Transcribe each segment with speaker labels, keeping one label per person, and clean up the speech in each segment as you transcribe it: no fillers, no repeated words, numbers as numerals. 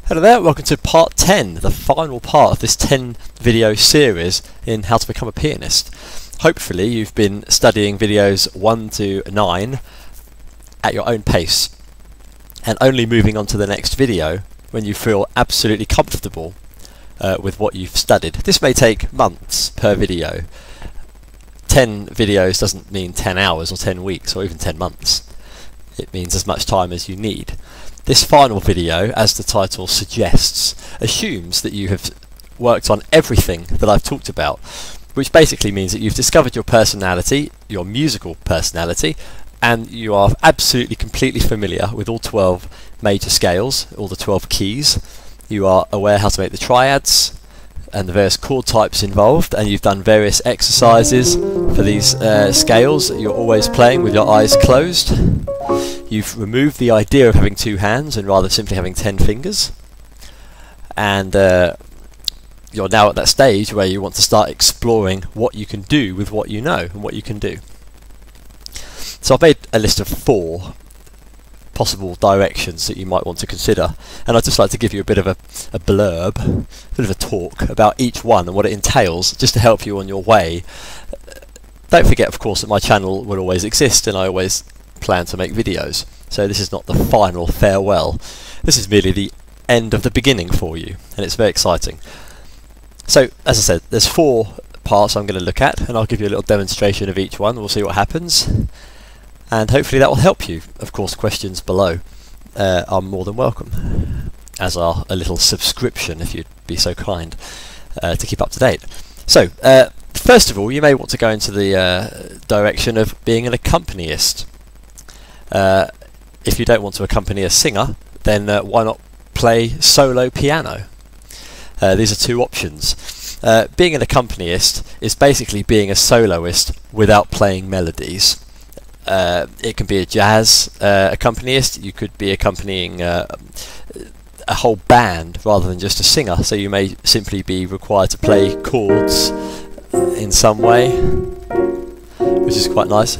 Speaker 1: Hello there, welcome to part 10, the final part of this 10 video series in how to become a pianist. Hopefully you've been studying videos 1 to 9 at your own pace and only moving on to the next video when you feel absolutely comfortable with what you've studied. This may take months per video. 10 videos doesn't mean 10 hours or 10 weeks or even 10 months. It means as much time as you need. This final video, as the title suggests, assumes that you have worked on everything that I've talked about, which basically means that you've discovered your personality, your musical personality, and you are absolutely completely familiar with all 12 major scales, all the 12 keys. You are aware how to make the triads and the various chord types involved, and you've done various exercises for these scales that you're always playing with your eyes closed. You've removed the idea of having 2 hands and rather simply having 10 fingers, and you're now at that stage where you want to start exploring what you can do with what you know and what you can do. So I've made a list of 4 possible directions that you might want to consider, and I'd just like to give you a bit of a blurb, a bit of a talk about each one and what it entails, just to help you on your way. Don't forget, of course, that my channel will always exist and I always plan to make videos, so this is not the final farewell. This is merely the end of the beginning for you, and it's very exciting. So, as I said, there's 4 parts I'm going to look at, and I'll give you a little demonstration of each one. We'll see what happens, and hopefully that will help you. Of course, questions below are more than welcome, as are a little subscription if you'd be so kind to keep up to date. So, first of all, you may want to go into the direction of being an accompanist. If you don't want to accompany a singer, then why not play solo piano? These are 2 options. Being an accompanist is basically being a soloist without playing melodies. It can be a jazz accompanist. You could be accompanying a whole band rather than just a singer, so you may simply be required to play chords in some way, which is quite nice.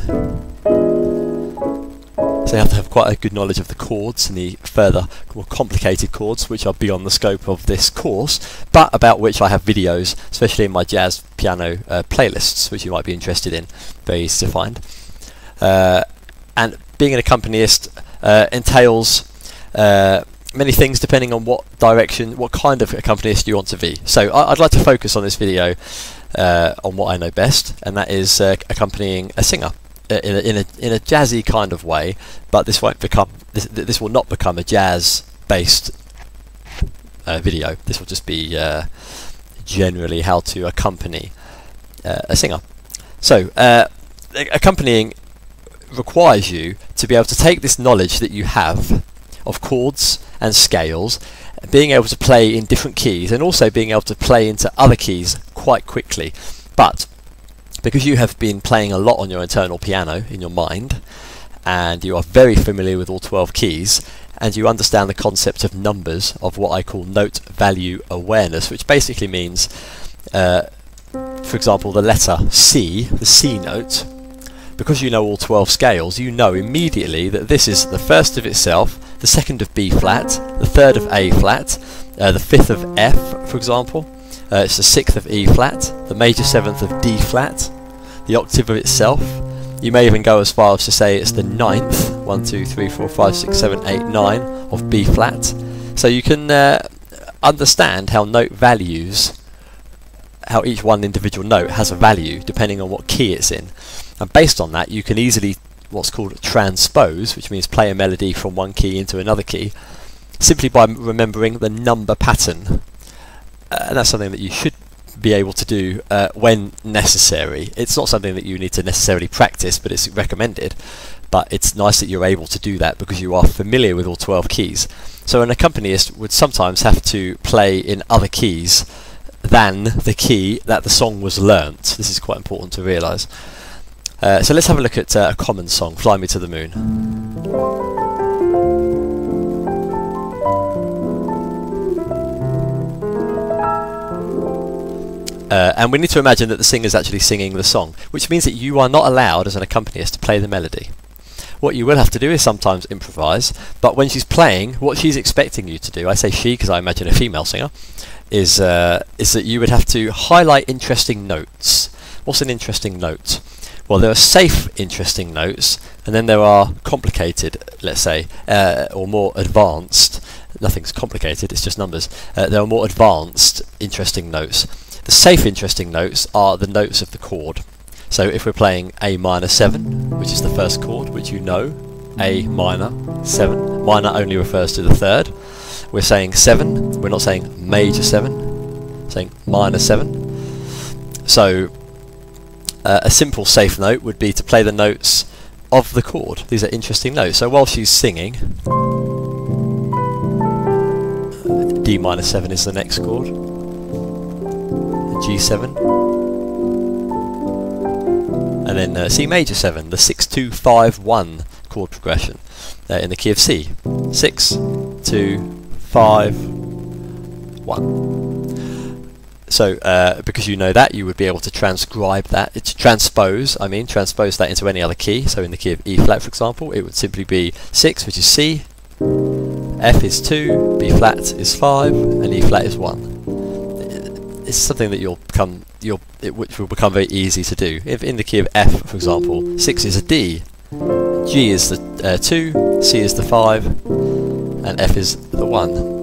Speaker 1: So you have to have quite a good knowledge of the chords and the further, more complicated chords, which are beyond the scope of this course, but about which I have videos, especially in my jazz piano playlists, which you might be interested in. Very easy to find. And being an accompanist entails many things depending on what direction, what kind of accompanist you want to be. So I'd like to focus on this video on what I know best, and that is accompanying a singer. In a jazzy kind of way, but this won't become this will not become a jazz-based video. This will just be generally how to accompany a singer. So accompanying requires you to be able to take this knowledge that you have of chords and scales, being able to play in different keys, and also being able to play into other keys quite quickly. But because you have been playing a lot on your internal piano in your mind, and you are very familiar with all 12 keys, and you understand the concept of numbers, of what I call note value awareness, which basically means, for example, the letter C, the C note, because you know all 12 scales, you know immediately that this is the first of itself, the second of B flat, the third of A flat, the fifth of F, for example. It's the 6th of E flat, the major 7th of D flat, the octave of itself. You may even go as far as to say it's the 9th, 1, 2, 3, 4, 5, 6, 7, 8, 9 of B flat. So you can understand how note values, how each one individual note has a value depending on what key it's in. And based on that, you can easily what's called transpose, which means play a melody from one key into another key, simply by remembering the number pattern. And that's something that you should be able to do when necessary. It's not something that you need to necessarily practice, but it's recommended. But it's nice that you're able to do that because you are familiar with all 12 keys. So an accompanist would sometimes have to play in other keys than the key that the song was learnt. This is quite important to realise. So let's have a look at a common song, Fly Me to the Moon. And we need to imagine that the singer is actually singing the song, which means that you are not allowed as an accompanist to play the melody. what you will have to do is sometimes improvise, but when she's playing, what she's expecting you to do, I say she because I imagine a female singer, is that you would have to highlight interesting notes. What's an interesting note? Well, there are safe interesting notes, and then there are complicated, let's say, or more advanced. Nothing's complicated, it's just numbers. There are more advanced interesting notes. The safe interesting notes are the notes of the chord. So if we're playing A minor 7, which is the first chord, which you know, A minor 7, minor only refers to the third. We're saying 7, we're not saying major 7, we're saying minor 7. So a simple safe note would be to play the notes of the chord. These are interesting notes. So while she's singing, D minor 7 is the next chord, G7, and then C major 7, the 6-2-5-1 chord progression in the key of C. 6-2-5-1. So because you know that, you would be able to transpose that into any other key. So in the key of E flat, for example, it would simply be 6, which is C, F is 2, B flat is 5, and E flat is 1. It's something that which will become very easy to do. If in the key of F, for example, 6 is a D, G is the 2, C is the 5, and F is the 1.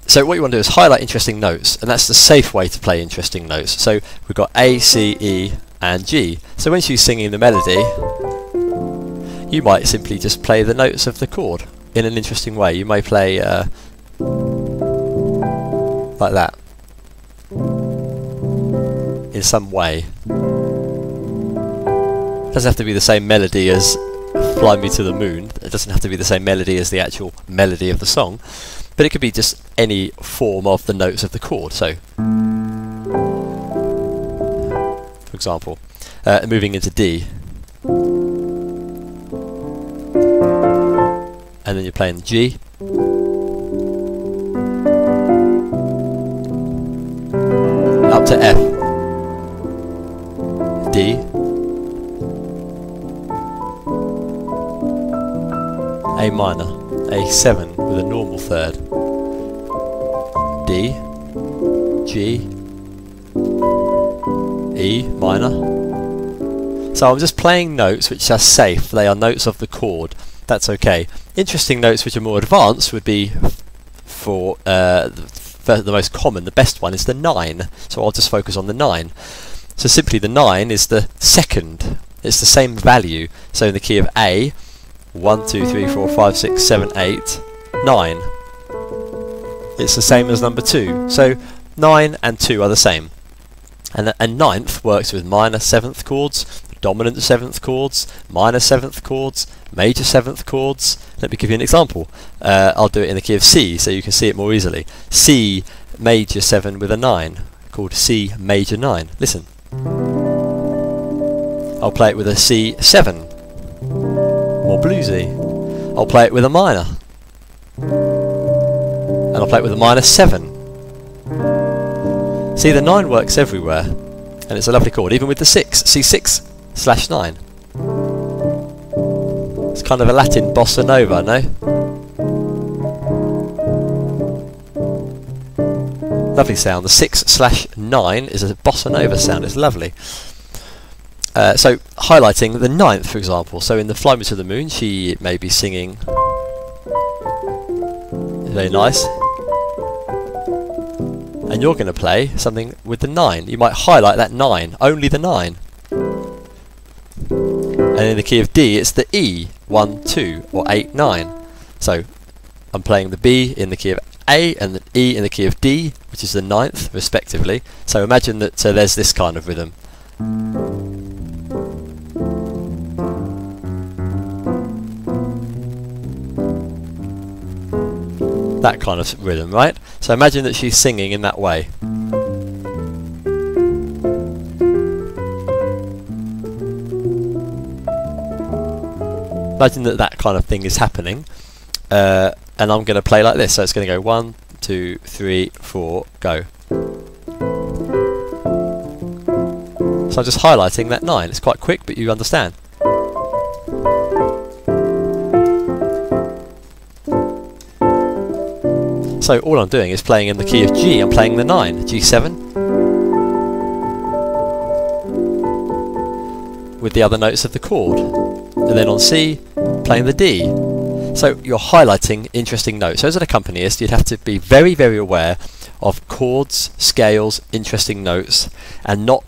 Speaker 1: So what you want to do is highlight interesting notes, and that's the safe way to play interesting notes. So we've got A, C, E, and G. So when she's singing the melody, you might simply just play the notes of the chord in an interesting way. You may play like that, in some way. It doesn't have to be the same melody as Fly Me to the Moon. It doesn't have to be the same melody as the actual melody of the song, but it could be just any form of the notes of the chord. So, for example, moving into D, and then you're playing G, up to F, D, A minor, A7 with a normal third, D, G, E minor. So I'm just playing notes which are safe. They are notes of the chord. That's okay. Interesting notes which are more advanced would be for the most common, the best one is the 9. So I'll just focus on the 9. So simply the 9 is the second. It's the same value. So in the key of A, 1, 2, 3, 4, 5, 6, 7, 8, 9. It's the same as number 2. So 9 and 2 are the same. And ninth works with minor 7th chords, dominant 7th chords, minor 7th chords, major 7th chords. Let me give you an example. I'll do it in the key of C so you can see it more easily. C major 7 with a 9, called C major 9. Listen. I'll play it with a C7, more bluesy. I'll play it with a minor, and I'll play it with a minor 7. See, the 9 works everywhere, and it's a lovely chord, even with the 6, C6/9. It's kind of a Latin bossa nova, no? Lovely sound. The 6/9 is a bossa nova sound, it's lovely. So, highlighting the 9th, for example. So in the Fly Me to the Moon, she may be singing, very nice, and you're going to play something with the 9. You might highlight that 9, only the 9. And in the key of D, it's the E, 1, 2, or 8, 9. So I'm playing the B in the key of A and the E in the key of D, which is the 9th, respectively. So imagine that there's this kind of rhythm. That kind of rhythm, right? So imagine that she's singing in that way. Imagine that that kind of thing is happening, and I'm going to play like this. So it's going to go 1, 2, 3, 4, go. So I'm just highlighting that 9. It's quite quick, but you understand. So all I'm doing is playing in the key of G. I'm playing the 9, G7, with the other notes of the chord, and then on C, playing the D. So you're highlighting interesting notes. So as an accompanist, you'd have to be very, very aware of chords, scales, interesting notes, and not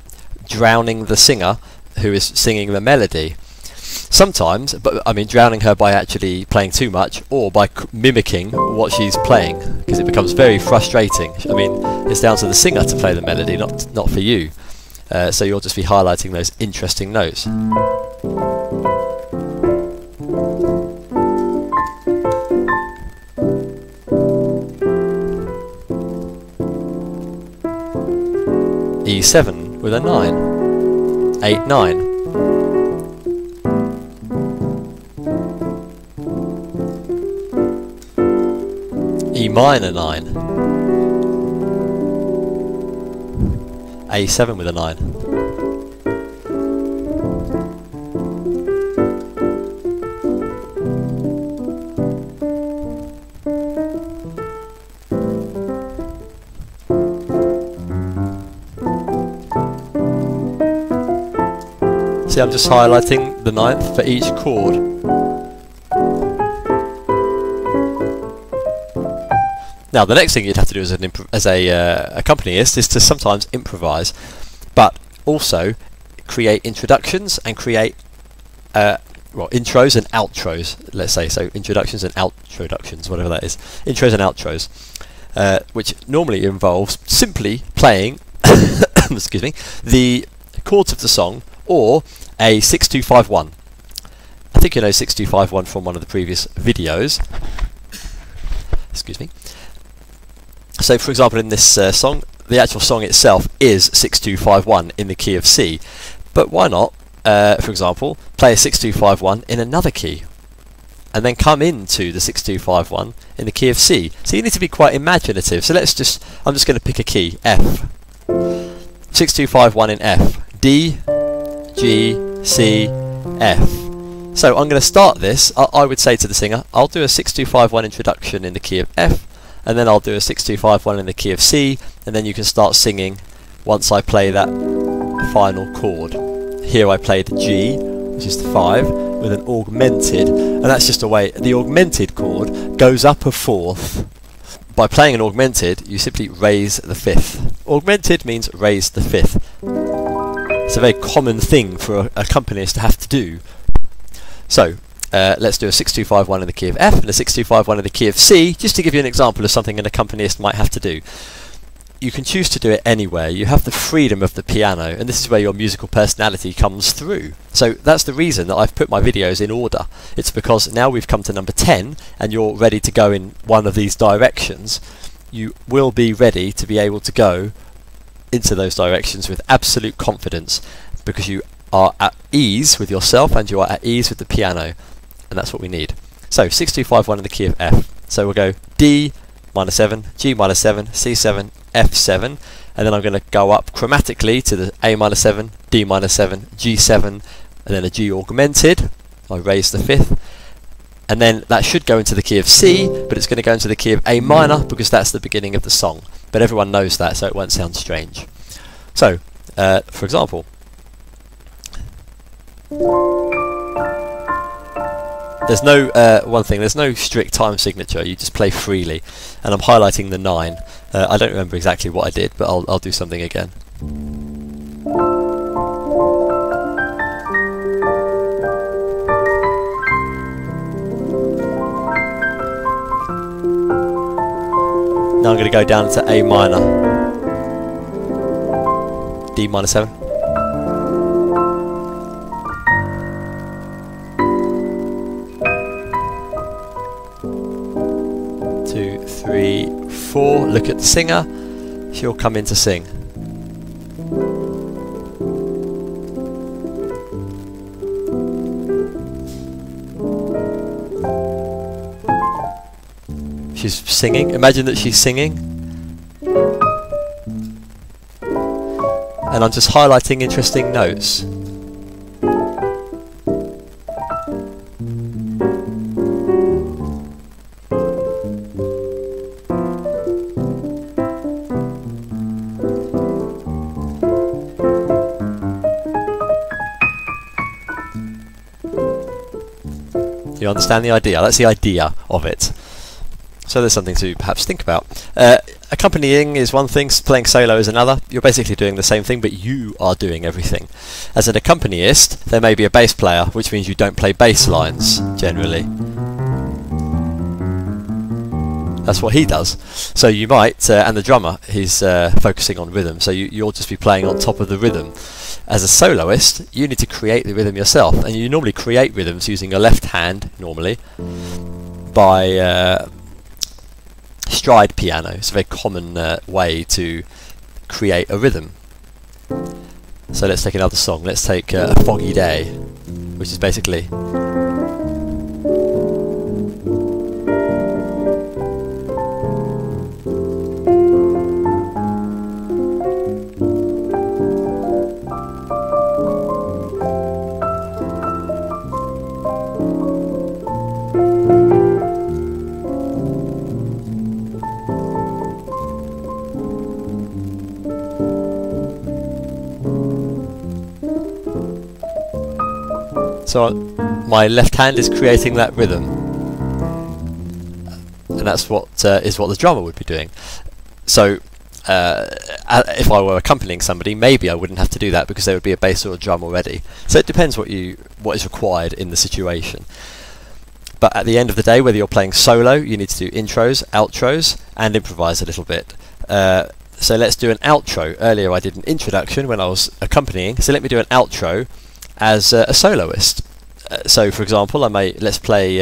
Speaker 1: drowning the singer who is singing the melody. Sometimes, but I mean drowning her by actually playing too much, or by mimicking what she's playing, because it becomes very frustrating. I mean, it's down to the singer to play the melody, not for you. So you'll just be highlighting those interesting notes. E7 with a 9, 8, 9. E minor 9, A7 with a 9. See, I'm just highlighting the 9th for each chord. Now, the next thing you'd have to do as a accompanist is to sometimes improvise, but also create introductions and create well, intros and outros. Let's say so, introductions and outroductions, whatever that is. Intros and outros, which normally involves simply playing, excuse me, the chords of the song or a 6-2-5-1. I think you know 6-2-5-1 from one of the previous videos. Excuse me. So, for example, in this song, the actual song itself is 6-2-5-1 in the key of C. But why not, for example, play a 6-2-5-1 in another key, and then come into the 6-2-5-1 in the key of C. So you need to be quite imaginative. So I'm just going to pick a key, F. 6-2-5-1 in F. D, G, C, F. So I'm going to start this. I would say to the singer, I'll do a 6-2-5-1 introduction in the key of F, and then I'll do a 6-2-5-1 in the key of C, and then you can start singing once I play that final chord. Here I played G, which is the 5, with an augmented, and that's just a way, the augmented chord goes up a 4th. By playing an augmented, you simply raise the 5th. Augmented means raise the 5th. It's a very common thing for an accompanist to have to do. So, let's do a 6-2-5-1 in the key of F and a 6-2-5-1 in the key of C, just to give you an example of something an accompanist might have to do. You can choose to do it anywhere. You have the freedom of the piano, and this is where your musical personality comes through. So that's the reason that I've put my videos in order. It's because now we've come to number 10 and you're ready to go in one of these directions. You will be ready to be able to go into those directions with absolute confidence, because you are at ease with yourself and you are at ease with the piano. And that's what we need. So 6-2-5-1 in the key of F. So we'll go D minor 7, G minor 7, C7, F7, and then I'm going to go up chromatically to the A minor 7, D minor 7, G7, and then a G augmented. I raise the 5th, and then that should go into the key of C, but it's going to go into the key of A minor because that's the beginning of the song. But everyone knows that, so it won't sound strange. So, for example, there's no there's no strict time signature. You just play freely, and I'm highlighting the 9. I don't remember exactly what I did, but I'll do something again. Now I'm going to go down to A minor, D minor 7. 2, 3, 4. Look at the singer. She'll come in to sing. She's singing. Imagine that she's singing. And I'm just highlighting interesting notes. You understand the idea? That's the idea of it. So there's something to perhaps think about. Accompanying is one thing, playing solo is another. You're basically doing the same thing, but you are doing everything. As an accompanist, there may be a bass player, which means you don't play bass lines, generally. That's what he does. So you might, and the drummer, he's focusing on rhythm, so you'll just be playing on top of the rhythm. As a soloist, you need to create the rhythm yourself, and you normally create rhythms using your left hand, normally, by stride piano. It's a very common way to create a rhythm. So let's take another song. Let's take A Foggy Day, which is basically so my left hand is creating that rhythm, and that's what is what the drummer would be doing. So if I were accompanying somebody, maybe I wouldn't have to do that because there would be a bass or a drum already. So it depends what is required in the situation. But at the end of the day, whether you're playing solo, you need to do intros, outros, and improvise a little bit. So let's do an outro. Earlier I did an introduction when I was accompanying, so let me do an outro as a soloist. So for example, let's play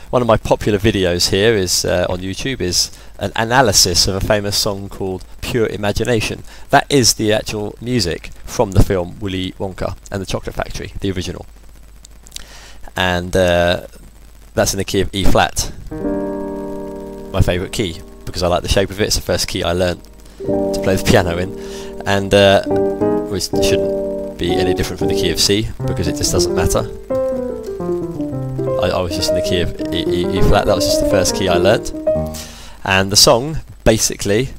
Speaker 1: one of my popular videos here is on YouTube is an analysis of a famous song called Pure Imagination. That is the actual music from the film Willy Wonka and the Chocolate Factory, the original. And that's in the key of E flat, my favourite key, because I like the shape of it. It's the first key I learnt to play the piano in, and which shouldn't be any different from the key of C, because it just doesn't matter. I was just in the key of E flat. That was just the first key I learnt, and the song basically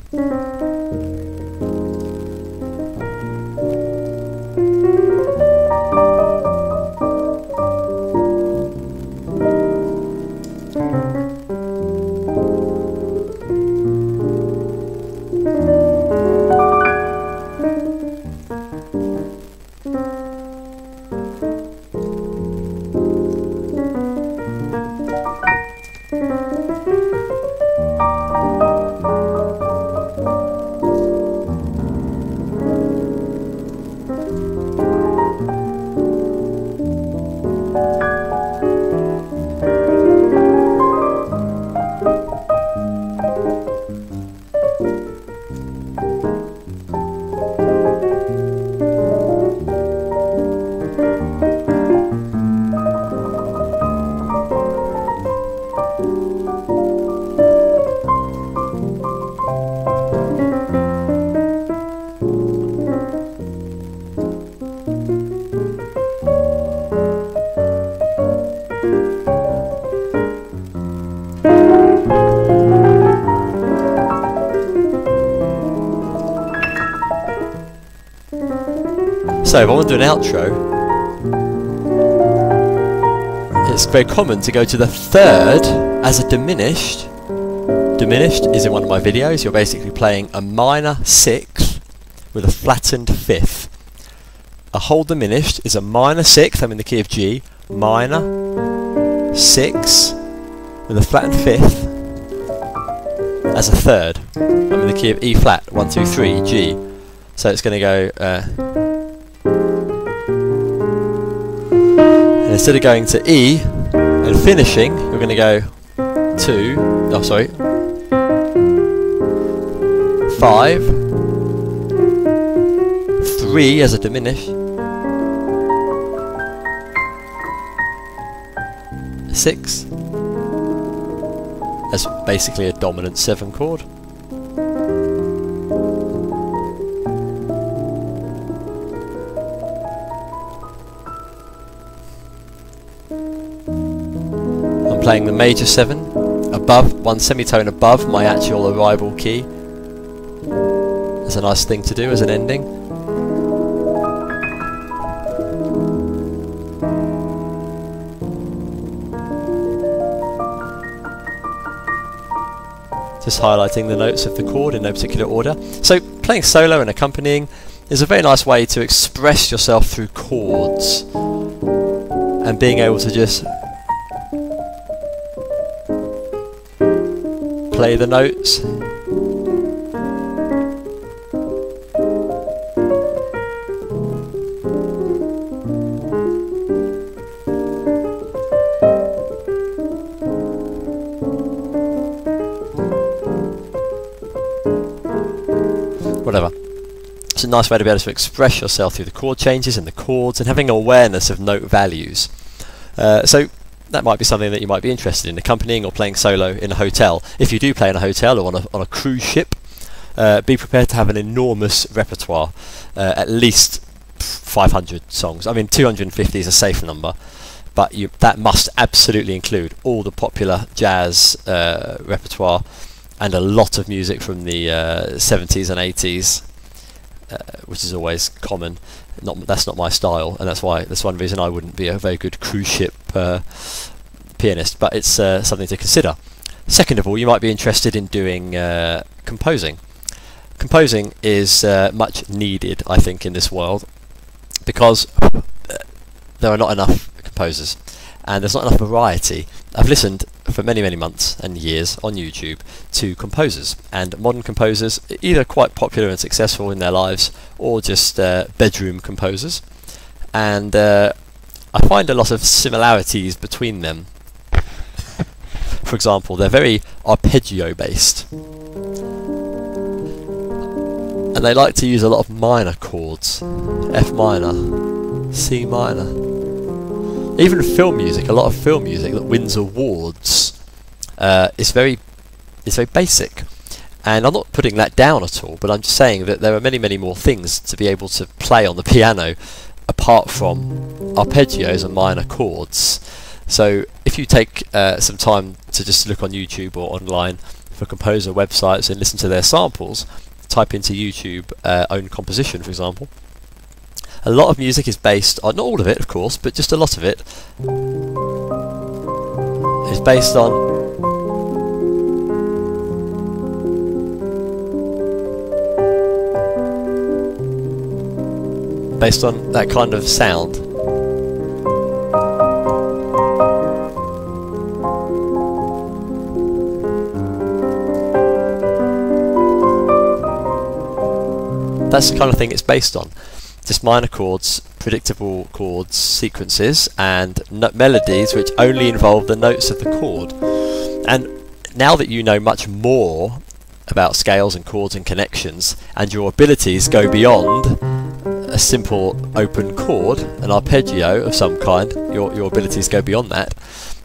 Speaker 1: So if I want to do an outro, it's very common to go to the third as a diminished. Diminished is in one of my videos. You're basically playing a minor sixth with a flattened fifth. A whole diminished is a minor sixth, I'm in the key of G, minor, 6, with a flattened fifth as a third. I'm in the key of E flat, 1, 2, 3, G. So it's going to go, and instead of going to E and finishing, you're going to go 2, oh sorry, 5, 3 as a diminish, 6 as basically a dominant 7 chord. I'm playing the major 7 above, 1 semitone above my actual arrival key. That's a nice thing to do as an ending. just highlighting the notes of the chord in no particular order. So playing solo and accompanying is a very nice way to express yourself through chords, and being able to just play the notes. Whatever. It's a nice way to be able to express yourself through the chord changes and the chords, and having awareness of note values. So that might be something that you might be interested in, accompanying or playing solo in a hotel. If you do play in a hotel or on a cruise ship, be prepared to have an enormous repertoire, at least 500 songs. I mean, 250 is a safe number, but that must absolutely include all the popular jazz repertoire, and a lot of music from the 70s and 80s, which is always common. That's not my style, and that's one reason I wouldn't be a very good cruise ship pianist, but it's something to consider. Second of all, you might be interested in doing composing. Composing is much needed, I think, in this world, because there are not enough composers, and there's not enough variety. I've listened for many, many months and years on YouTube to composers, and modern composers, either quite popular and successful in their lives, or just bedroom composers, and I find a lot of similarities between them. For example, they're very arpeggio based, and they like to use a lot of minor chords, F minor, C minor. Even film music, a lot of film music that wins awards is very basic, and I'm not putting that down at all, but I'm just saying that there are many, many more things to be able to play on the piano apart from arpeggios and minor chords. So if you take some time to just look on YouTube or online for composer websites and listen to their samples, type into YouTube own composition, for example. A lot of music is based on, not all of it of course, but just a lot of it is based on that kind of sound. That's the kind of thing it's based on. Just minor chords, predictable chords, sequences, and melodies which only involve the notes of the chord. And now that you know much more about scales and chords and connections, and your abilities go beyond a simple open chord, an arpeggio of some kind, your abilities go beyond that,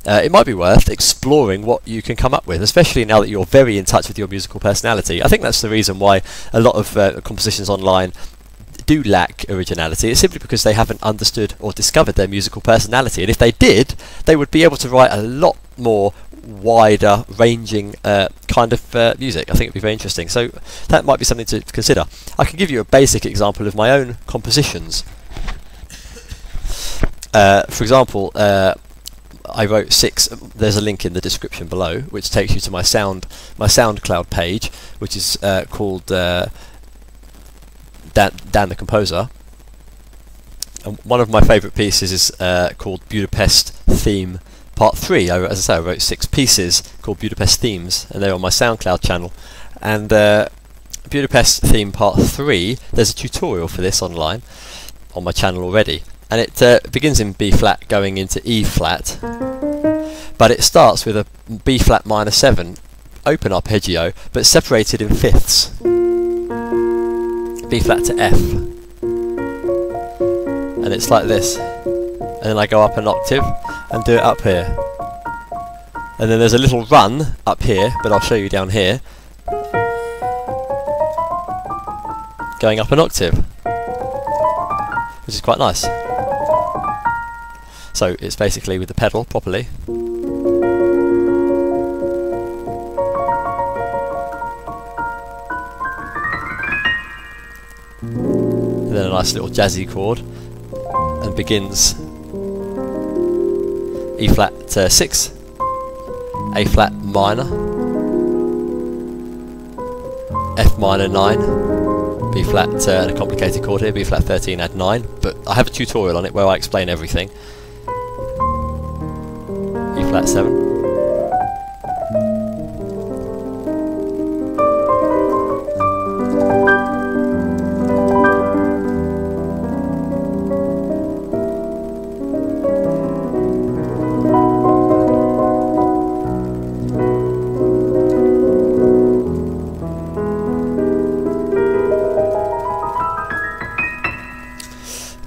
Speaker 1: it might be worth exploring what you can come up with, especially now that you're very in touch with your musical personality. I think that's the reason why a lot of compositions online do lack originality. It's simply because they haven't understood or discovered their musical personality, and if they did, they would be able to write a lot more wider ranging kind of music. I think it'd be very interesting, so that might be something to consider. I can give you a basic example of my own compositions. For example, I wrote 6, there's a link in the description below which takes you to my SoundCloud page, which is called Dan the Composer, and one of my favourite pieces is called Budapest Theme Part 3. As I say, I wrote 6 pieces called Budapest Themes, and they're on my SoundCloud channel. And Budapest Theme Part 3, there's a tutorial for this online on my channel already, and it begins in B flat going into E flat, but it starts with a B flat minor 7 open arpeggio, but separated in fifths. B flat to F, and it's like this, and then I go up an octave and do it up here, and then there's a little run up here, but I'll show you down here, going up an octave, which is quite nice. So it's basically with the pedal properly. And then a nice little jazzy chord, and begins E flat 6, A flat minor, F minor 9, B flat, and a complicated chord here, B flat 13, add 9, but I have a tutorial on it where I explain everything. E flat 7.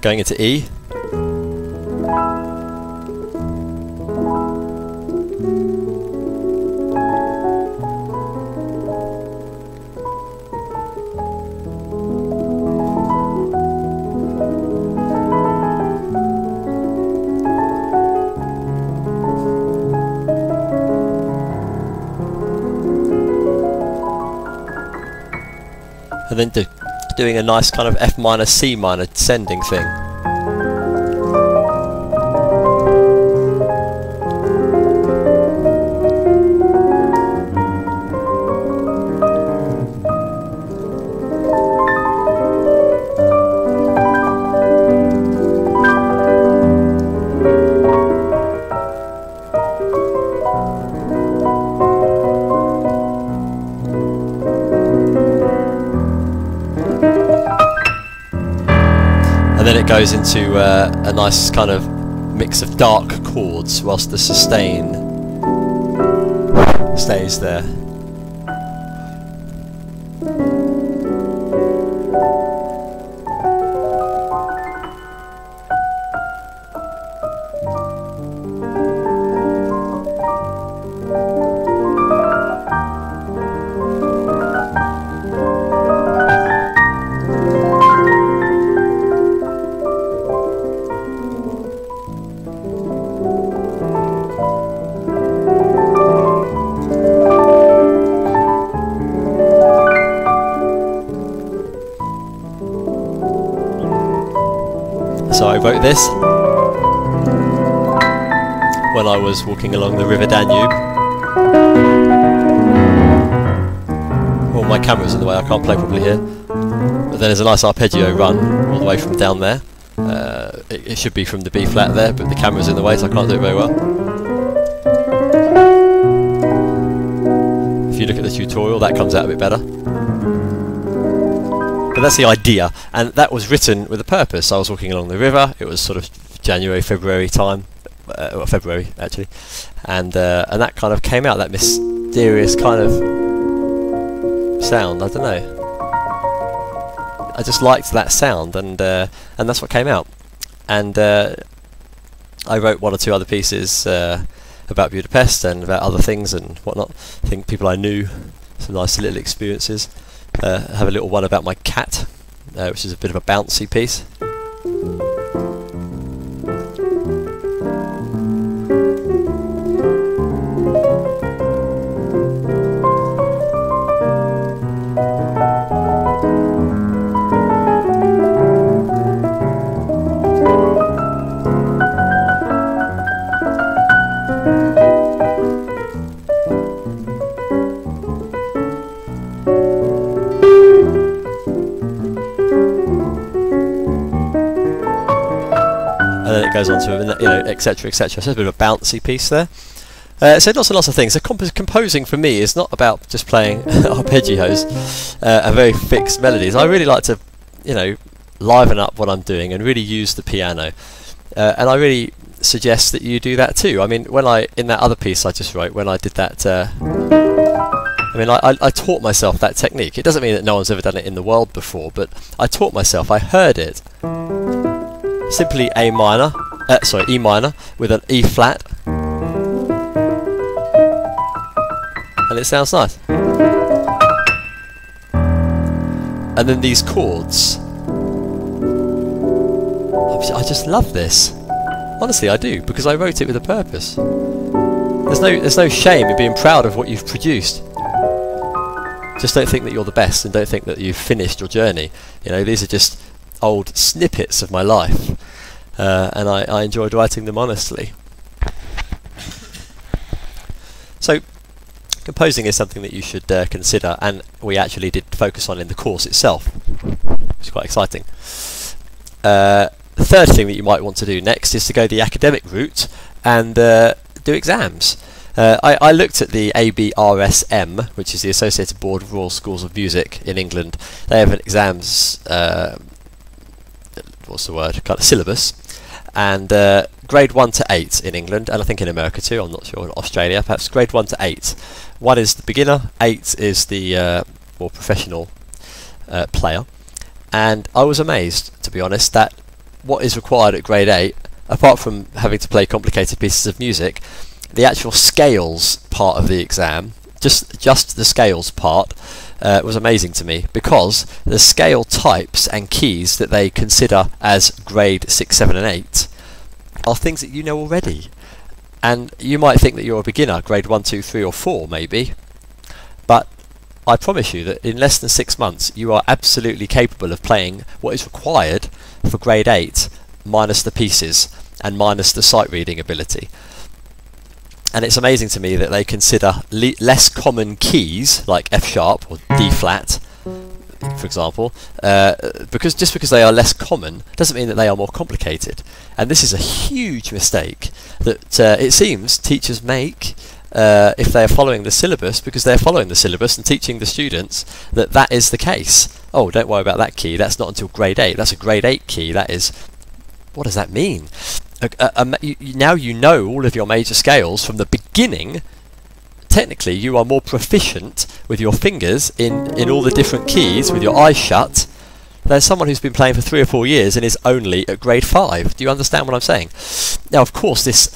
Speaker 1: Going into E. And then doing a nice kind of F minor, C minor descending thing. Then it goes into a nice kind of mix of dark chords whilst the sustain stays there. So I wrote this when I was walking along the River Danube. Well, my camera's in the way, I can't play properly here. But then there's a nice arpeggio run all the way from down there. It should be from the B flat there, but the camera's in the way, so I can't do it very well. If you look at the tutorial, that comes out a bit better. But that's the idea, and that was written with a purpose. I was walking along the river, it was sort of January, February time, well, February actually, and that kind of came out, that mysterious kind of sound, I don't know. I just liked that sound, and that's what came out. And I wrote one or two other pieces about Budapest and about other things and whatnot. I think people I knew, some nice little experiences. Have a little one about my cat, which is a bit of a bouncy piece. And then it goes on to, etc, etc. So it's a bit of a bouncy piece there. So lots and lots of things. So composing for me is not about just playing arpeggios, very fixed melodies. I really like to, liven up what I'm doing and really use the piano. And I really suggest that you do that too. I mean, in that other piece I just wrote, when I did that, I taught myself that technique. It doesn't mean that no one's ever done it in the world before, but I taught myself. I heard it. Simply E minor with an E flat, and it sounds nice. And then these chords, I just love this. Honestly, I do, because I wrote it with a purpose. There's no shame in being proud of what you've produced. Just don't think that you're the best, and don't think that you've finished your journey. These are just old snippets of my life, and I enjoyed writing them honestly. So Composing is something that you should consider, and we actually did focus on in the course itself, which is quite exciting. The third thing that you might want to do next is to go the academic route and do exams. I looked at the ABRSM, which is the Associated Board of Royal Schools of Music in England. They have an exams, what's the word, kind of syllabus, and grade 1 to 8 in England, and I think in America too, I'm not sure, in Australia, perhaps grade 1 to 8. 1 is the beginner, 8 is the more professional player. And I was amazed, to be honest, that what is required at grade 8, apart from having to play complicated pieces of music, the actual scales part of the exam, just the scales part, was amazing to me, because the scale types and keys that they consider as grade 6, 7 and 8 are things that you know already. And you might think that you're a beginner, grade 1, 2, 3 or 4 maybe, but I promise you that in less than 6 months you are absolutely capable of playing what is required for grade 8 minus the pieces and minus the sight reading ability. And it's amazing to me that they consider less common keys like F sharp or D flat, for example, because they are less common doesn't mean that they are more complicated. And this is a huge mistake that it seems teachers make if they are following the syllabus, because they're following the syllabus and teaching the students that that is the case. Oh, don't worry about that key, that's not until grade 8, that's a grade 8 key, that is... What does that mean? Now you know all of your major scales from the beginning. Technically you are more proficient with your fingers in all the different keys with your eyes shut than someone who's been playing for 3 or 4 years and is only at grade 5. Do you understand what I'm saying? Now of course this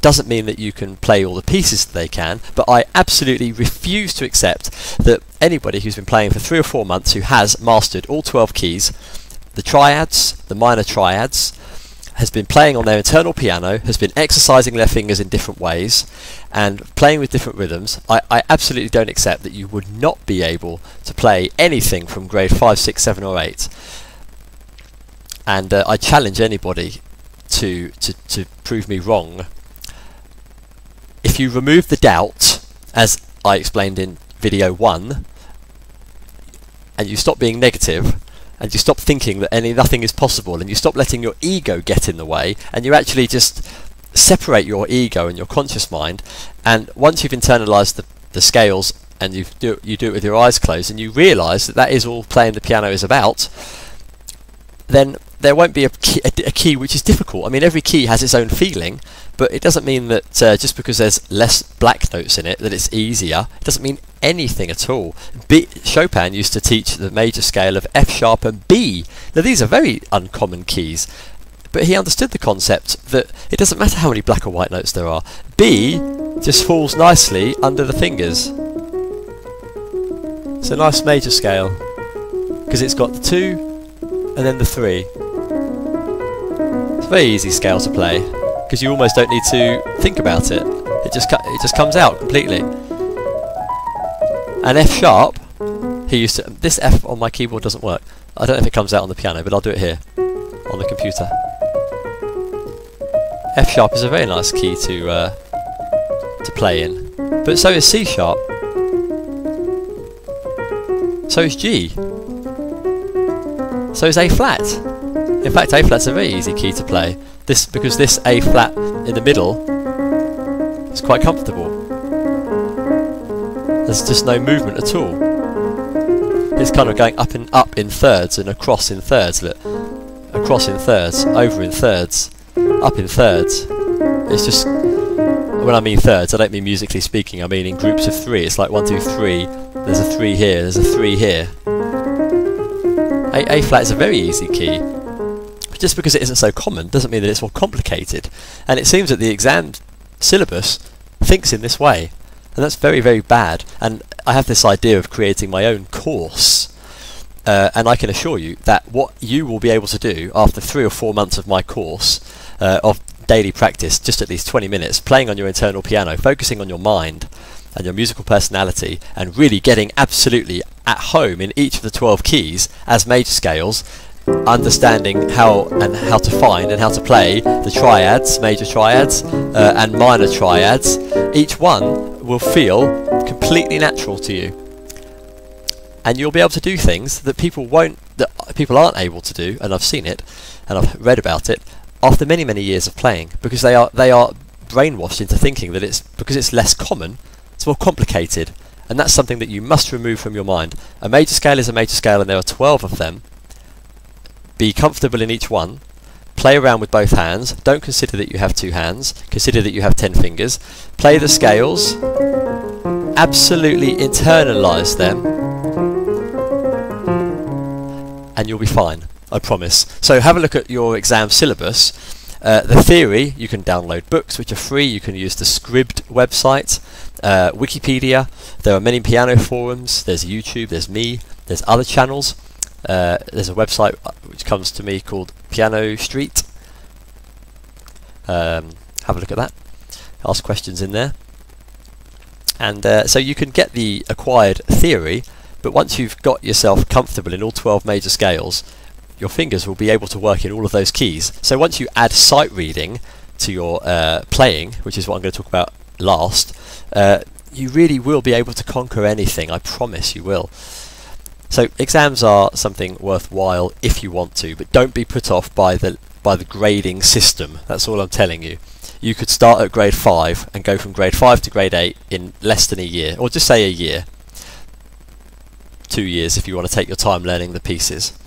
Speaker 1: doesn't mean that you can play all the pieces that they can, but I absolutely refuse to accept that anybody who's been playing for 3 or 4 months who has mastered all 12 keys, the triads, the minor triads, has been playing on their internal piano, has been exercising their fingers in different ways and playing with different rhythms, I absolutely don't accept that you would not be able to play anything from grade 5, 6, 7 or 8. And I challenge anybody to prove me wrong. If you remove the doubt, as I explained in video 1, and you stop being negative, and you stop thinking that nothing is possible, and you stop letting your ego get in the way, and you actually just separate your ego and your conscious mind, and once you've internalized the scales and you do it with your eyes closed, and you realize that that is all playing the piano is about, then there won't be a key which is difficult. I mean, every key has its own feeling, but it doesn't mean that just because there's less black notes in it that it's easier. It doesn't mean anything at all. Chopin used to teach the major scale of F sharp and B. Now these are very uncommon keys, but he understood the concept that it doesn't matter how many black or white notes there are. B just falls nicely under the fingers. It's a nice major scale because it's got the 2 and then the 3. It's a very easy scale to play because you almost don't need to think about it. It just comes out completely. And F sharp, he used to... This F on my keyboard doesn't work. I don't know if it comes out on the piano, but I'll do it here on the computer. F sharp is a very nice key to play in, but so is C sharp. So is G. So is A flat. In fact, A flat's a very easy key to play. Because this A flat in the middle is quite comfortable. There's just no movement at all. It's kind of going up in thirds and across in thirds. Look, across in thirds, over in thirds, up in thirds. It's just, when I mean thirds, I don't mean musically speaking. I mean in groups of 3. It's like 1, 2, 3. There's a 3 here. There's a 3 here. A flat is a very easy key. Just because it isn't so common doesn't mean that it's more complicated. And it seems that the exam syllabus thinks in this way. And that's very, very bad. And I have this idea of creating my own course. And I can assure you that what you will be able to do after 3 or 4 months of my course of daily practice, just at least 20 minutes, playing on your internal piano, focusing on your mind and your musical personality, and really getting absolutely at home in each of the 12 keys as major scales, understanding how to find and how to play the triads, major triads, and minor triads, each one will feel completely natural to you, and you'll be able to do things that people aren't able to do, and I've seen it and I've read about it after many years of playing, because they are brainwashed into thinking that because it's less common, it's more complicated, and that's something that you must remove from your mind. A major scale is a major scale, and there are 12 of them. Be comfortable in each one. Play around with both hands. Don't consider that you have 2 hands. Consider that you have 10 fingers. Play the scales. Absolutely internalize them, and you'll be fine, I promise. So have a look at your exam syllabus. The theory, you can download books which are free. You can use the Scribd website, Wikipedia. There are many piano forums. There's YouTube, there's me, there's other channels. There's a website which comes to me called Piano Street. Have a look at that. Ask questions in there. And so you can get the acquired theory, but once you've got yourself comfortable in all 12 major scales, your fingers will be able to work in all of those keys. So once you add sight reading to your playing, which is what I'm going to talk about last, you really will be able to conquer anything. I promise you will. So exams are something worthwhile if you want to, but don't be put off by the grading system. That's all I'm telling you. You could start at grade 5 and go from grade 5 to grade 8 in less than a year, or just say a year. 2 years if you want to take your time learning the pieces.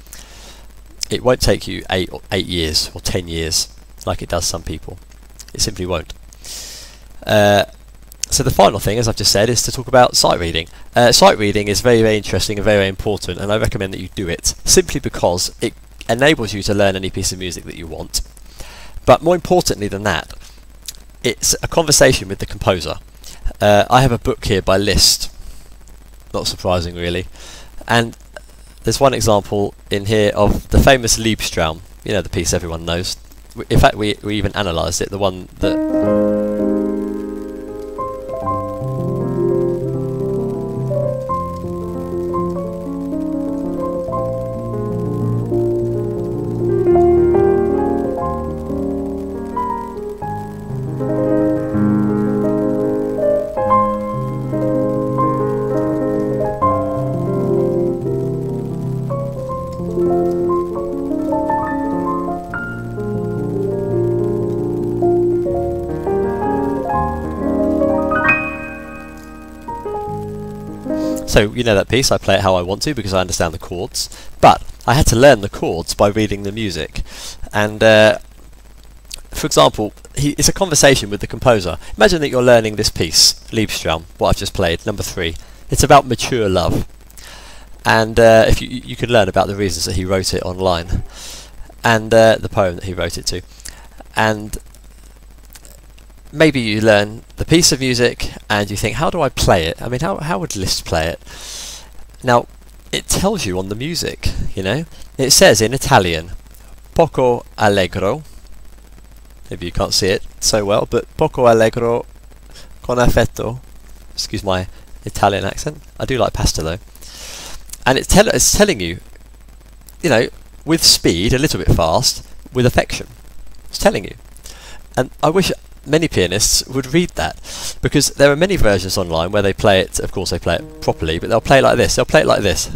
Speaker 1: It won't take you 8 years or 10 years like it does some people. It simply won't. So the final thing, as I've just said, is to talk about sight reading. Sight reading is very interesting and very important, and I recommend that you do it simply because it enables you to learn any piece of music that you want. But more importantly than that, it's a conversation with the composer. I have a book here by Liszt, not surprising really, and there's one example in here of the famous Liebstraum, you know, the piece everyone knows. In fact, we even analysed it, the one that... So you know that piece, I play it how I want to because I understand the chords, but I had to learn the chords by reading the music. And for example, it's a conversation with the composer. Imagine that you're learning this piece, Liebstraum, what I've just played, number 3. It's about mature love, and if you can learn about the reasons that he wrote it online, and the poem that he wrote it to, and maybe you learn the piece of music and you think, how do I play it? I mean, how would Liszt play it? Now, it tells you on the music, you know. It says in Italian, poco allegro. Maybe you can't see it so well, but poco allegro con affetto. Excuse my Italian accent. I do like pasta though. And it's telling you, you know, with speed, a little bit fast, with affection. It's telling you. And I wish many pianists would read that, because there are many versions online where they play it, of course they play it properly, but they'll play it like this, they'll play it like this.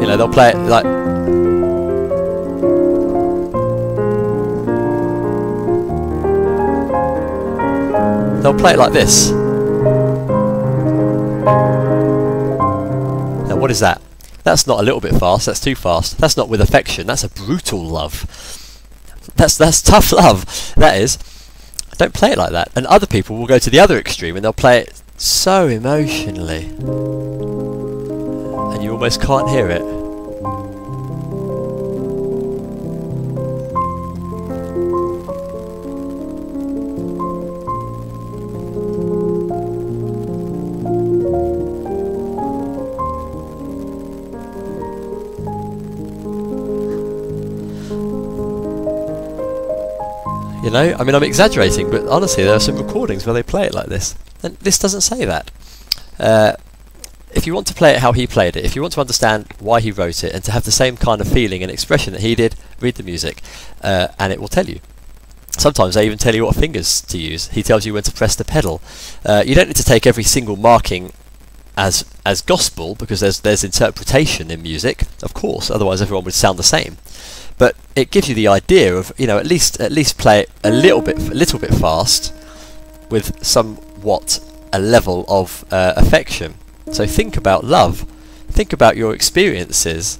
Speaker 1: You know, they'll play it like... They'll play it like this. Now what is that? That's not a little bit fast, that's too fast. That's not with affection, that's a brutal love. That's tough love, that is. Don't play it like that. And other people will go to the other extreme and they'll play it so emotionally. And you almost can't hear it. You know, I mean, I'm exaggerating, but honestly, there are some recordings where they play it like this. And this doesn't say that. If you want to play it how he played it, if you want to understand why he wrote it, and to have the same kind of feeling and expression that he did, read the music, and it will tell you. Sometimes they even tell you what fingers to use. He tells you when to press the pedal. You don't need to take every single marking as gospel, because there's interpretation in music, of course, otherwise everyone would sound the same. But it gives you the idea of, you know, at least play it a little bit fast with somewhat a level of affection. So think about love. Think about your experiences.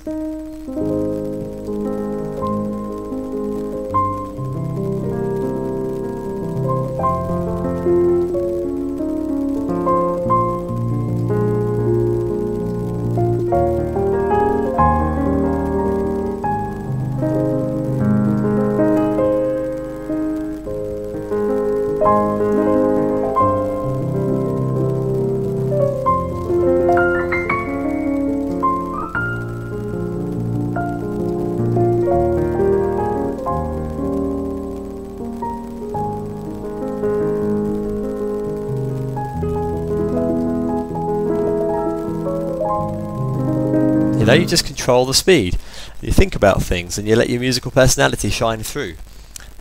Speaker 1: You know, you just control the speed. You think about things and you let your musical personality shine through.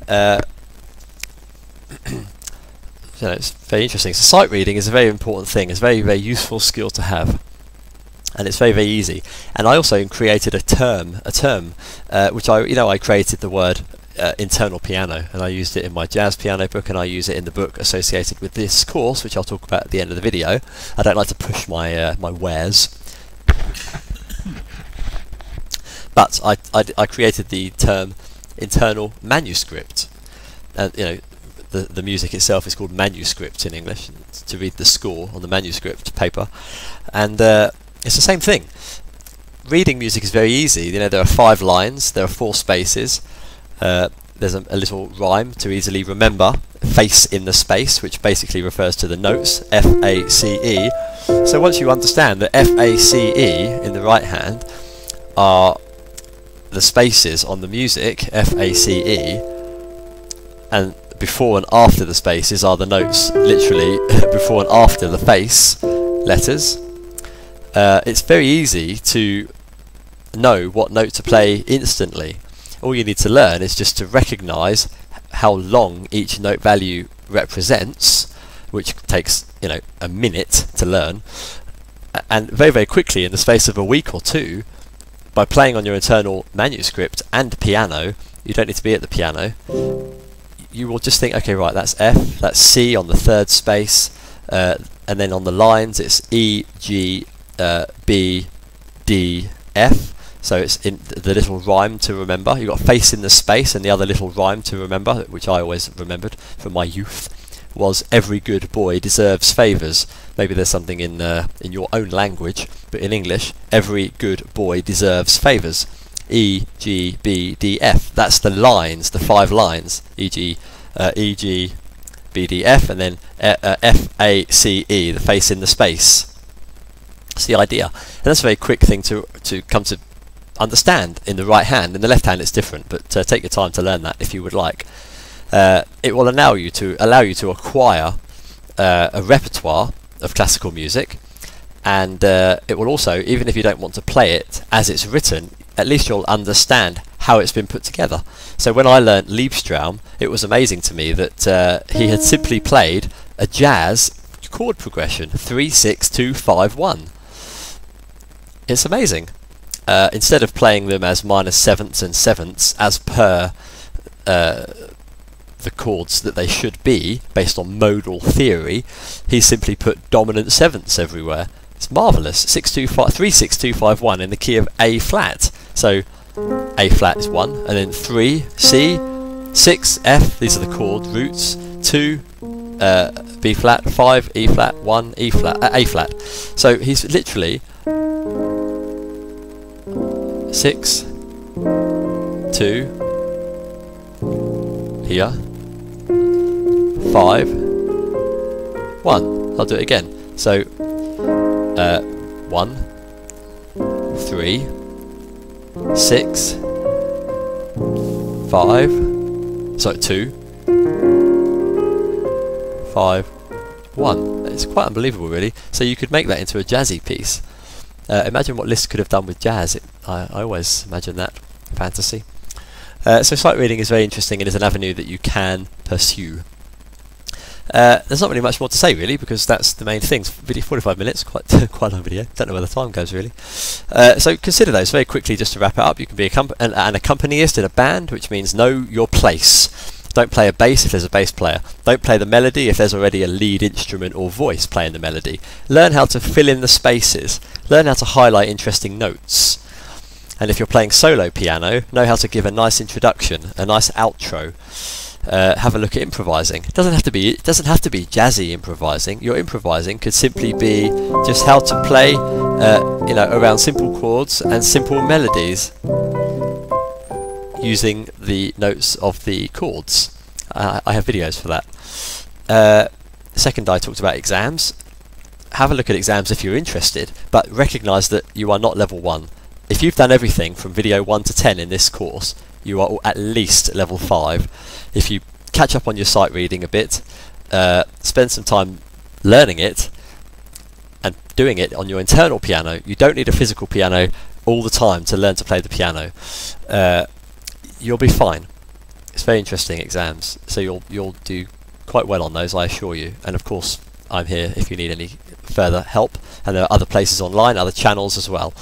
Speaker 1: So it's very interesting. So sight reading is a very important thing. It's a very, very useful skill to have, and it's very, very easy. And I also created a term which I created the word internal piano, and I used it in my jazz piano book, and I use it in the book associated with this course, which I'll talk about at the end of the video. I don't like to push my my wares. But I created the term internal manuscript, and you know, the music itself is called manuscript in English, to read the score on the manuscript paper, and it's the same thing. Reading music is very easy. You know, there are 5 lines, there are 4 spaces, there's a little rhyme to easily remember, face in the space, which basically refers to the notes, F-A-C-E. So once you understand that F-A-C-E in the right hand are the spaces on the music, F-A-C-E, and before and after the spaces are the notes, literally before and after the face letters, it's very easy to know what note to play instantly. All you need to learn is just to recognise how long each note value represents, which takes, you know, a minute to learn, and very, very quickly, in the space of a week or 2, by playing on your internal manuscript and piano, you don't need to be at the piano, you will just think, okay, right, that's F, that's C on the 3rd space, and then on the lines it's E, G, B, D, F. So it's in the little rhyme to remember. You've got face in the space, and the other little rhyme to remember, which I always remembered from my youth, was every good boy deserves favours. Maybe there's something in your own language, but in English, every good boy deserves favours. E, G, B, D, F. That's the lines, the 5 lines. E, G, B, D, F, and then F, A, C, E, the face in the space. That's the idea. And that's a very quick thing to come to understand in the right hand. In the left hand it's different, but take your time to learn that if you would like. It will allow you to acquire a repertoire of classical music, and it will also, even if you don't want to play it as it's written, at least you'll understand how it's been put together. So when I learnt Liebstraum, it was amazing to me that he had simply played a jazz chord progression, 3, 6, 2, 5, 1. It's amazing. Instead of playing them as minor 7ths and 7ths as per the chords that they should be based on modal theory, he simply put dominant 7ths everywhere. It's marvellous. 6, 2, 5, 3, 6, 2, 5, 1 in the key of A flat. So A flat is 1, and then 3, C, 6, F, these are the chord roots, 2, B flat, 5, E flat, 1, E flat, A flat. So he's literally 6, 2, here, 5, 1. I'll do it again. So 1, 3, 6, 5, so 2, 5, 1. It's quite unbelievable, really. So you could make that into a jazzy piece. Imagine what Liszt could have done with jazz. I always imagine that fantasy. So sight reading is very interesting and is an avenue that you can pursue. There's not really much more to say really, because that's the main things. Video 45 minutes, quite quite a long video. Don't know where the time goes really. So consider those very quickly just to wrap it up. You can be an accompanist in a band, which means know your place. Don't play a bass if there's a bass player. Don't play the melody if there's already a lead instrument or voice playing the melody. Learn how to fill in the spaces. Learn how to highlight interesting notes. And if you're playing solo piano, know how to give a nice introduction, a nice outro. Have a look at improvising. It doesn't have to be jazzy improvising. Your improvising could simply be just how to play, around simple chords and simple melodies, using the notes of the chords. I have videos for that. Second, I talked about exams. Have a look at exams if you're interested, but recognise that you are not level 1. If you've done everything from video 1 to 10 in this course, you are at least level 5. If you catch up on your sight reading a bit, spend some time learning it and doing it on your internal piano. You don't need a physical piano all the time to learn to play the piano. You'll be fine. It's very interesting exams, so you'll do quite well on those, I assure you. And of course, I'm here if you need any further help, and there are other places online, other channels as well.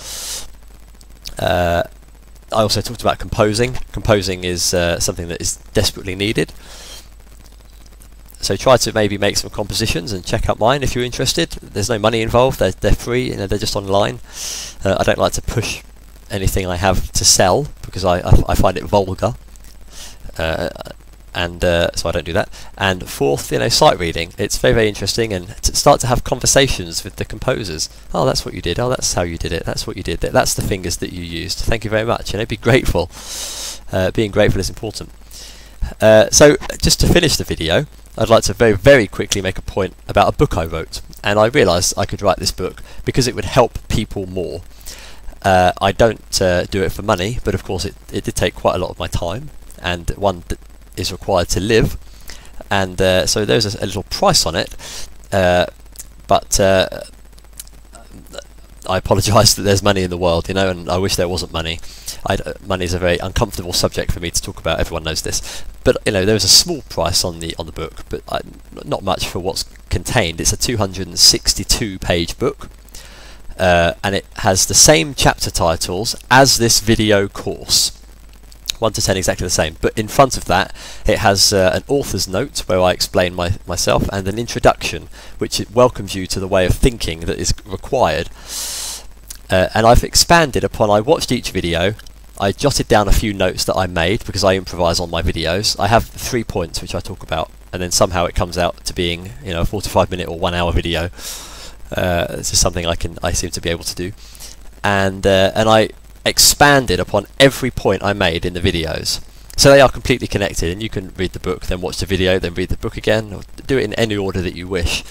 Speaker 1: I also talked about composing. Composing is something that is desperately needed. So try to maybe make some compositions and check out mine if you're interested. There's no money involved. They're free. They're just online. I don't like to push anything I have to sell because I find it vulgar. So I don't do that. And fourth, sight reading. It's very, very interesting, and to start to have conversations with the composers. Oh, that's what you did. Oh, that's how you did it. That's what you did. That's the fingers that you used. Thank you very much. Be grateful. Being grateful is important. So just to finish the video, I'd like to very, very quickly make a point about a book I wrote. And I realised I could write this book because it would help people more. I don't do it for money, but of course it did take quite a lot of my time, and one that is required to live, and so there's a little price on it, but I apologise that there's money in the world, and I wish there wasn't money. Money is a very uncomfortable subject for me to talk about. Everyone knows this, but there is a small price on the book, but not much for what's contained. It's a 262-page book, and it has the same chapter titles as this video course. 1 to 10 exactly the same, but in front of that it has an author's note where I explain myself, and an introduction which welcomes you to the way of thinking that is required. And I've expanded upon, I watched each video, I jotted down a few notes that I made because I improvise on my videos. I have 3 points which I talk about, and then somehow it comes out to being a 45-minute or 1-hour video. This is something I seem to be able to do, and I expanded upon every point I made in the videos, so they are completely connected, and you can read the book, then watch the video, then read the book again, or do it in any order that you wish.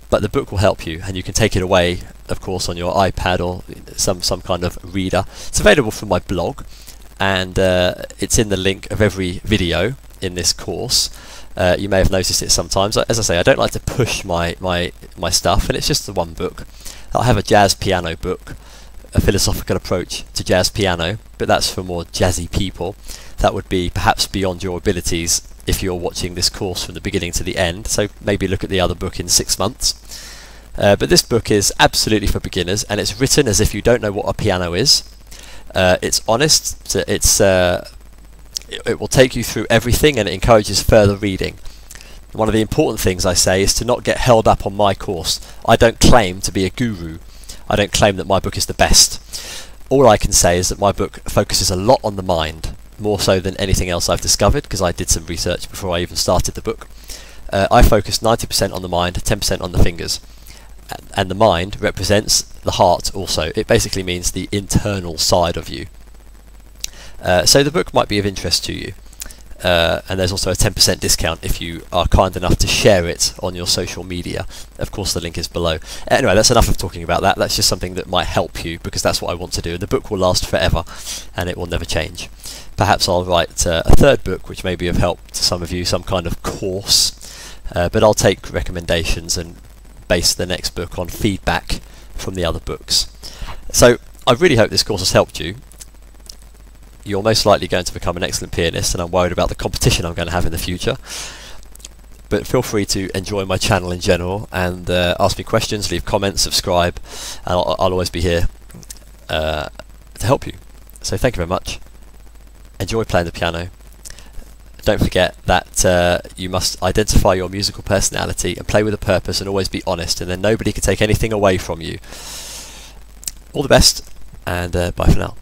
Speaker 1: But the book will help you, and you can take it away, of course, on your iPad or some kind of reader. It's available from my blog, and it's in the link of every video in this course. You may have noticed it sometimes. As I say, I don't like to push my stuff, and it's just the one book. I have a jazz piano book, a philosophical approach to jazz piano, but that's for more jazzy people. That would be perhaps beyond your abilities if you're watching this course from the beginning to the end, so maybe look at the other book in 6 months. But this book is absolutely for beginners, and it's written as if you don't know what a piano is. It's honest, it will take you through everything, and it encourages further reading. One of the important things I say is to not get held up on my course. I don't claim to be a guru. I don't claim that my book is the best. All I can say is that my book focuses a lot on the mind, more so than anything else I've discovered, because I did some research before I even started the book. I focus 90% on the mind, 10% on the fingers. And the mind represents the heart also. It basically means the internal side of you. So the book might be of interest to you. And there's also a 10% discount if you are kind enough to share it on your social media. Of course, the link is below. Anyway, that's enough of talking about that. That's just something that might help you, because that's what I want to do. The book will last forever, and it will never change. Perhaps I'll write a third book, which may be of help to some of you, some kind of course. But I'll take recommendations and base the next book on feedback from the other books. So I really hope this course has helped you. you're most likely going to become an excellent pianist, and I'm worried about the competition I'm going to have in the future. But feel free to enjoy my channel in general, and ask me questions, leave comments, subscribe, and I'll always be here to help you. So thank you very much. Enjoy playing the piano. Don't forget that you must identify your musical personality and play with a purpose, and always be honest, and then nobody can take anything away from you. All the best, and bye for now.